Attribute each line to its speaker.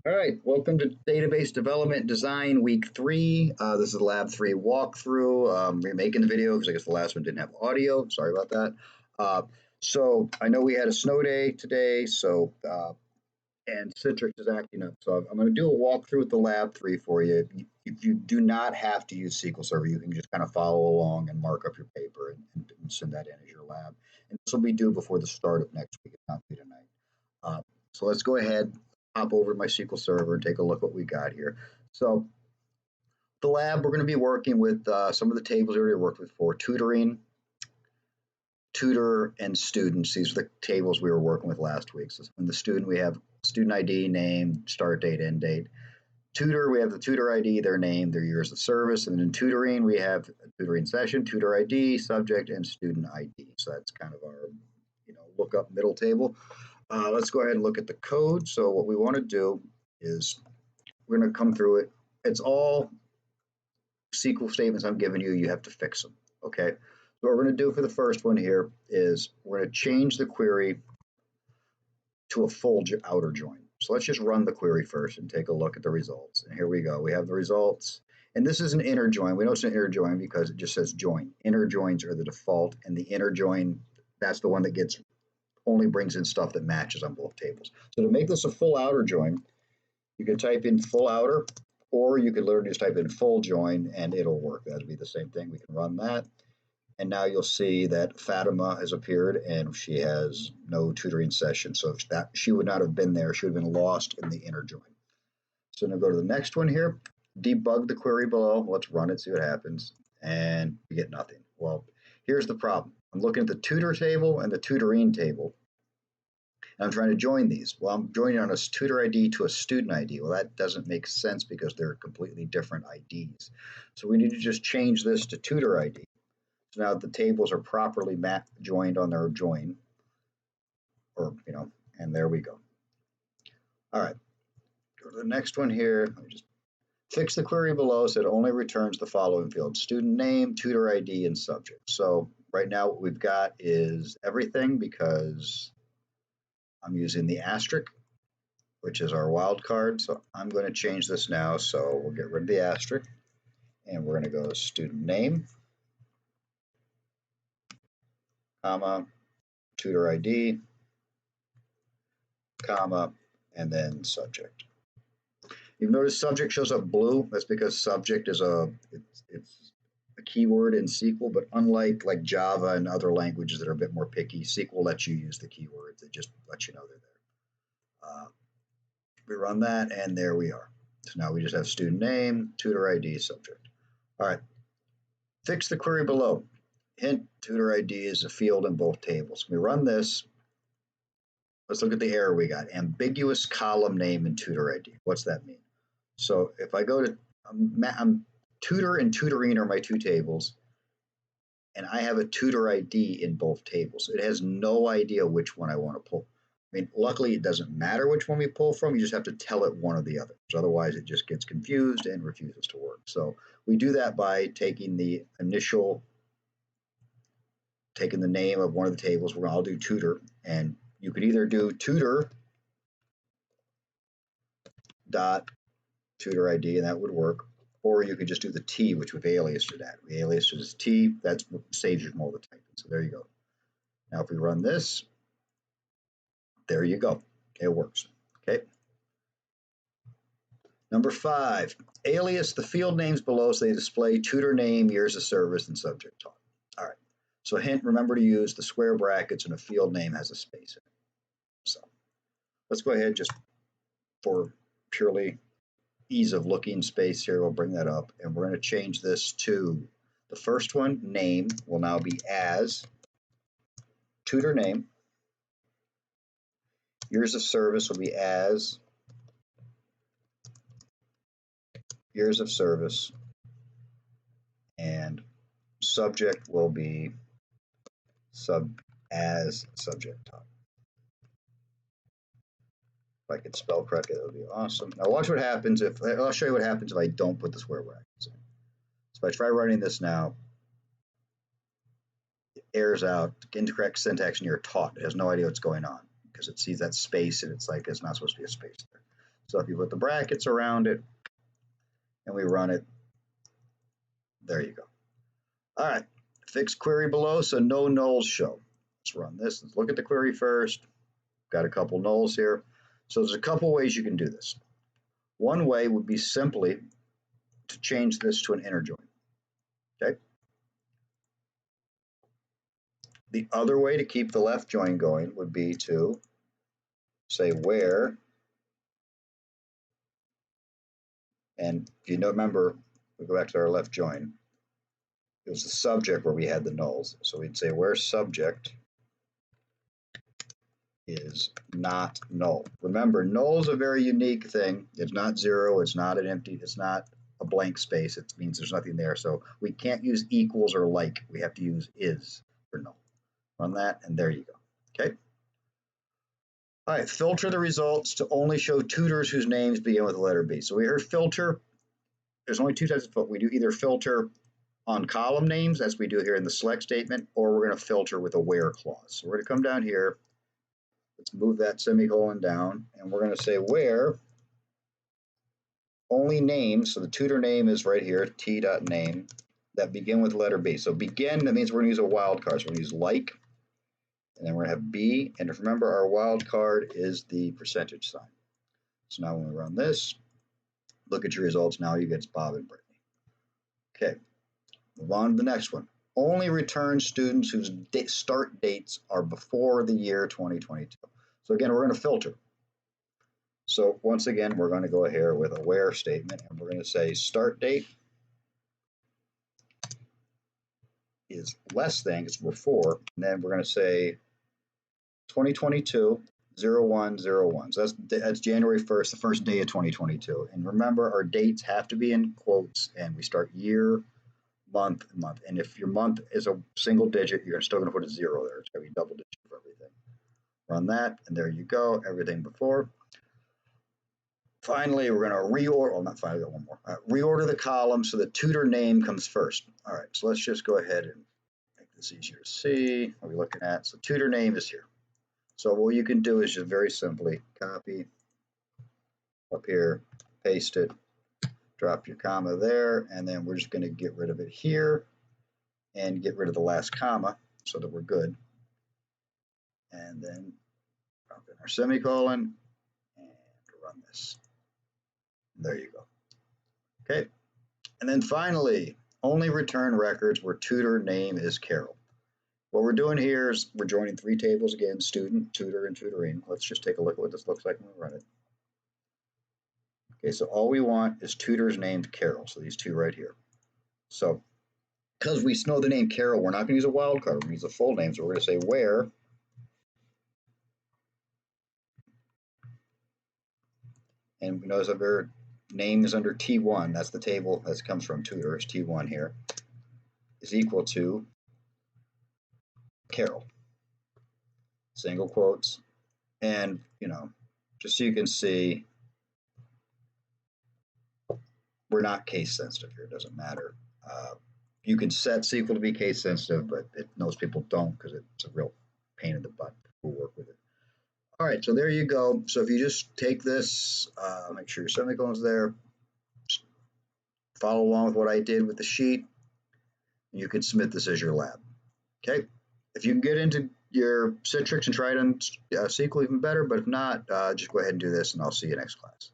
Speaker 1: All right, welcome to Database Development Design Week 3. This is Lab 3 walkthrough. Remaking the video because I guess the last one didn't have audio. Sorry about that. So I know we had a snow day today, and Citrix is acting up. So I'm going to do a walkthrough with the Lab 3 for you. You do not have to use SQL Server. You can just kind of follow along and mark up your paper and send that in as your lab. And this will be due before the start of next week, if not be tonight. So let's go ahead, hop over to my SQL Server and take a look what we got here. So the lab, we're going to be working with some of the tables we already worked with for tutoring, tutor, and students. These are the tables we were working with last week. So in the student, we have student ID, name, start date, end date. Tutor, we have the tutor ID, their name, their years of service. And then in tutoring, we have a tutoring session, tutor ID, subject, and student ID. So that's kind of our, lookup middle table. Let's go ahead and look at the code. So what we want to do is we're going to come through it. It's all SQL statements I'm giving you. You have to fix them. Okay. So what we're going to do for the first one here is we're going to change the query to a full outer join. So let's just run the query first and take a look at the results. And here we go. We have the results. And this is an inner join. We know it's an inner join because it just says join. Inner joins are the default, and the inner join, that's the one that only brings in stuff that matches on both tables. So to make this a full outer join, you can type in full outer, or you could literally just type in full join and it'll work. That'll be the same thing. We can run that. And now you'll see that Fatima has appeared and she has no tutoring session. So if that she would not have been there, she would have been lost in the inner join. So now go to the next one here, debug the query below. Let's run it, see what happens. And we get nothing. Well, here's the problem. I'm looking at the tutor table and the tutoring table. And I'm trying to join these. Well, I'm joining on a tutor ID to a student ID. Well, that doesn't make sense because they're completely different IDs. So we need to just change this to tutor ID. So now the tables are properly joined on their join, and there we go. All right, go to the next one here. Let me just fix the query below so it only returns the following fields: student name, tutor ID, and subject. So right now what we've got is everything because I'm using the asterisk, which is our wildcard. So I'm going to change this now. So we'll get rid of the asterisk and we're going to go student name, comma, tutor ID, comma, and then subject. You've noticed subject shows up blue. That's because subject is it's a keyword in SQL, but unlike like Java and other languages that are a bit more picky, SQL lets you use the keywords. It just lets you know they're there. We run that, and there we are. So now we just have student name, tutor ID, subject. All right. Fix the query below. Hint, tutor ID is a field in both tables. We run this. Let's look at the error we got. Ambiguous column name in tutor ID. What's that mean? So if I go to tutor and tutoring are my two tables, and I have a tutor ID in both tables. It has no idea which one I want to pull. I mean, luckily, it doesn't matter which one we pull from. You just have to tell it one or the other. Otherwise, it just gets confused and refuses to work. So we do that by taking the name of one of the tables. I'll do tutor, and you could either do tutor dot tutor ID, and that would work, or you could just do the T, which we've aliased it at. We aliased it as T. That saves you from all the typing. So there you go. Now, if we run this, there you go. It works. Okay. Number 5, alias the field names below so they display tutor name, years of service, and subject taught. All right. So hint, remember to use the square brackets and a field name has a space in it. So let's go ahead just for purely ease of looking space here, we'll bring that up, and we're going to change this to the first one, name, will now be as tutor name. Years of service will be as years of service, and subject will be as subject taught. If I could spell correctly, that would be awesome. Now watch what happens I'll show you what happens if I don't put the square brackets in. So if I try running this now, it errors out, incorrect syntax near taught. It has no idea what's going on because it sees that space and it's like it's not supposed to be a space there. So if you put the brackets around it and we run it, there you go. All right, fixed query below, so no nulls show. Let's run this. Let's look at the query first. Got a couple nulls here. So there's a couple ways you can do this. One way would be simply to change this to an inner join. Okay. The other way to keep the left join going would be to say where, and if you remember, we go back to our left join. It was the subject where we had the nulls. So we'd say where subject is not null. Remember, null is a very unique thing. It's not zero. It's not an empty. It's not a blank space. It means there's nothing there. So we can't use equals or like. We have to use is for null. Run that, and there you go. Okay. All right, filter the results to only show tutors whose names begin with the letter B. So we heard filter. There's only two types of filter. We do either filter on column names, as we do here in the select statement, or we're going to filter with a where clause. So we're going to come down here. Let's move that semicolon down, and we're going to say where only names, so the tutor name is right here, t.name, that begin with letter B. So begin, that means we're going to use a wildcard. So we're going to use like, and then we're going to have B, and if remember, our wildcard is the percentage sign. So now when we run this, look at your results. Now you get Bob and Brittany. Okay, move on to the next one. Only return students whose start dates are before the year 2022. So again, we're going to filter. So once again, we're going to go here with a where statement, and we're going to say start date is less than, it's before, and then we're going to say 2022 0101. So that's January 1st, the first day of 2022. And remember, our dates have to be in quotes, and we start year, month, and month. And if your month is a single digit, you're still going to put a zero there. It's going to be double digit for everything. Run that, and there you go, everything before. Finally, we're going to reorder, well, not finally, got one more. Reorder the column so the tutor name comes first. All right, so let's just go ahead and make this easier to see. What are we looking at? So tutor name is here. So what you can do is just very simply copy up here, paste it, drop your comma there, and then we're just going to get rid of it here and get rid of the last comma so that we're good. And then drop in our semicolon and run this. There you go. Okay. And then finally, only return records where tutor name is Carol. What we're doing here is we're joining three tables again, student, tutor, and tutoring. Let's just take a look at what this looks like when we run it. Okay, so all we want is tutors named Carol, so these two right here. So because we know the name Carol, we're not going to use a wildcard, we're going to use a full name. So we're going to say where and we notice that their name is under T1, that's the table that comes from tutors, T1 here, is equal to Carol. Single quotes. And, just so you can see, we're not case sensitive here, it doesn't matter. You can set SQL to be case sensitive, but most people don't because it's a real pain in the butt to work with it. All right, so there you go. So if you just take this, make sure your semicolon's there, just follow along with what I did with the sheet, and you can submit this as your lab. Okay, if you can get into your Citrix and try it on SQL even better, but if not, just go ahead and do this, and I'll see you next class.